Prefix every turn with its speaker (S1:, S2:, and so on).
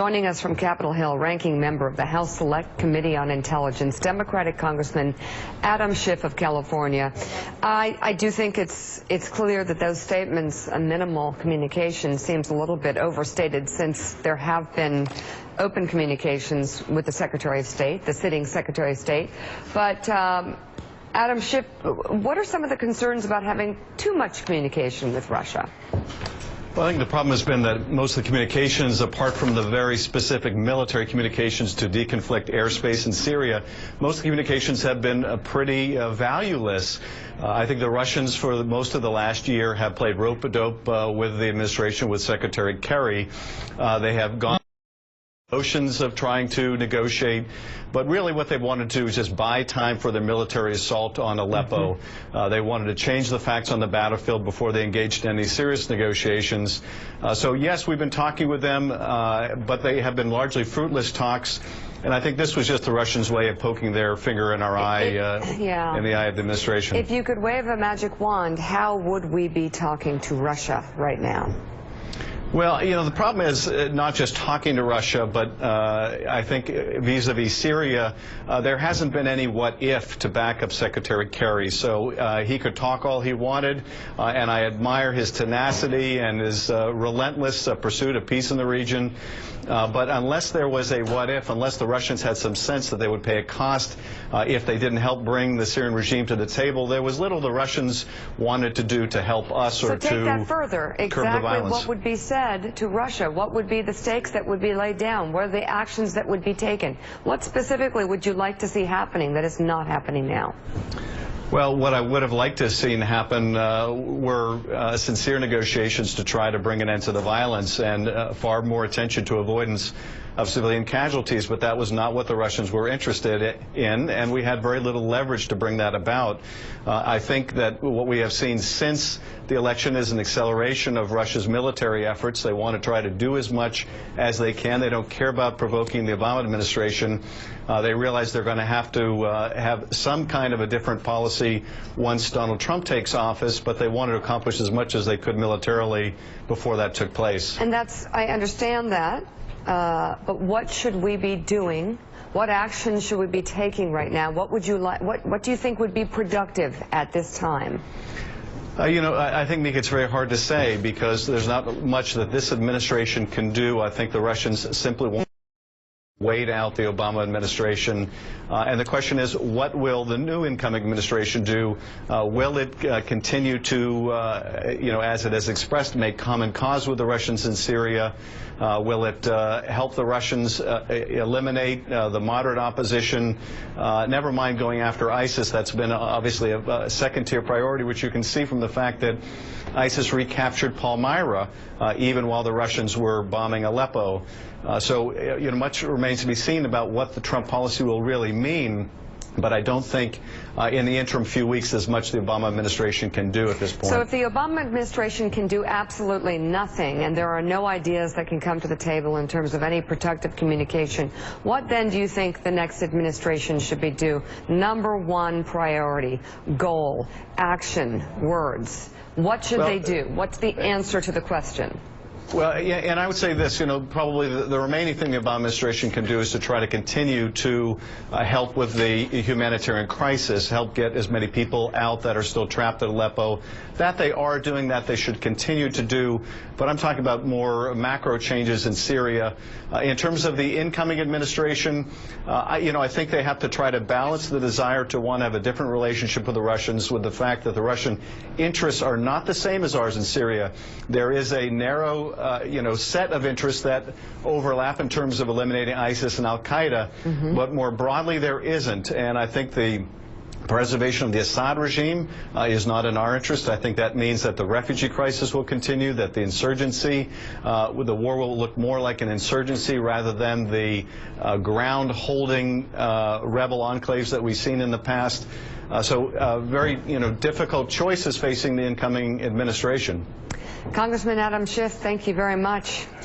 S1: Joining us from Capitol Hill, ranking member of the House Select Committee on Intelligence, Democratic Congressman Adam Schiff of California. I do think it's clear that those statements, a minimal communication, seems a little bit overstated, since there have been open communications with the Secretary of State, the sitting Secretary of State. But Adam Schiff, what are some of the concerns about having too much communication with Russia?
S2: Well, I think the problem has been that most of the communications, apart from the very specific military communications to deconflict airspace in Syria, most of the communications have been pretty valueless. I think the Russians, for most of the last year, have played rope-a-dope with the administration, with Secretary Kerry. They have gone notions of trying to negotiate, but really what they wanted to do is just buy time for their military assault on Aleppo. They wanted to change the facts on the battlefield before they engaged in any serious negotiations. So yes, we've been talking with them, but they have been largely fruitless talks. And I think this was just the Russians' way of poking their finger in our eye, in the eye of the administration.
S1: If you could wave a magic wand, how would we be talking to Russia right now?
S2: Well, you know, the problem is not just talking to Russia, but I think vis-a-vis Syria, there hasn't been any what-if to back up Secretary Kerry. So he could talk all he wanted, and I admire his tenacity and his relentless pursuit of peace in the region. But unless there was a what-if, unless the Russians had some sense that they would pay a cost if they didn't help bring the Syrian regime to the table, there was little the Russians wanted to do to help us or to curb the violence.
S1: So take that further. Exactly what would be said to Russia? What would be the stakes that would be laid down? What are the actions that would be taken? What specifically would you like to see happening that is not happening now?
S2: Well, what I would have liked to have seen happen were sincere negotiations to try to bring an end to the violence and far more attention to avoidance of civilian casualties, but that was not what the Russians were interested in, and we had very little leverage to bring that about. I think that what we have seen since the election is an acceleration of Russia's military efforts. They want to try to do as much as they can. They don't care about provoking the Obama administration. They realize they're going to have some kind of a different policy once Donald Trump takes office, but they wanted to accomplish as much as they could militarily before that took place.
S1: And I understand that. But what should we be doing? What actions should we be taking right now? What would you like? What do you think would be productive at this time?
S2: You know, I think, Mika, it's very hard to say because there's not much that this administration can do. I think the Russians simply won't wait out the Obama administration. And the question is, what will the new incoming administration do? Will it continue to, you know, as it has expressed, make common cause with the Russians in Syria? Will it help the Russians eliminate the moderate opposition? Never mind going after ISIS. That's been obviously a second-tier priority, which you can see from the fact that ISIS recaptured Palmyra even while the Russians were bombing Aleppo. So, you know, much remains to be seen about what the Trump policy will really mean. But I don't think in the interim few weeks there's much the Obama administration can do at this point.
S1: So if the Obama administration can do absolutely nothing and there are no ideas that can come to the table in terms of any productive communication, what then do you think the next administration should be do? Number one priority, goal, action, words. What should they do? What's the answer to the question?
S2: Well, yeah, and I would say this, you know, probably the remaining thing the Obama administration can do is to try to continue to help with the humanitarian crisis, help get as many people out that are still trapped at Aleppo. That they are doing, that they should continue to do. But I'm talking about more macro changes in Syria. In terms of the incoming administration, you know, I think they have to try to balance the desire to want to have a different relationship with the Russians with the fact that the Russian interests are not the same as ours in Syria. There is a narrow you know, set of interests that overlap in terms of eliminating ISIS and al-Qaeda, but more broadly there isn't. And I think the preservation of the Assad regime is not in our interest. I think that means that the refugee crisis will continue, that the insurgency, the war will look more like an insurgency rather than the ground-holding rebel enclaves that we've seen in the past. So very, you know, difficult choices facing the incoming administration.
S1: Congressman Adam Schiff, thank you very much.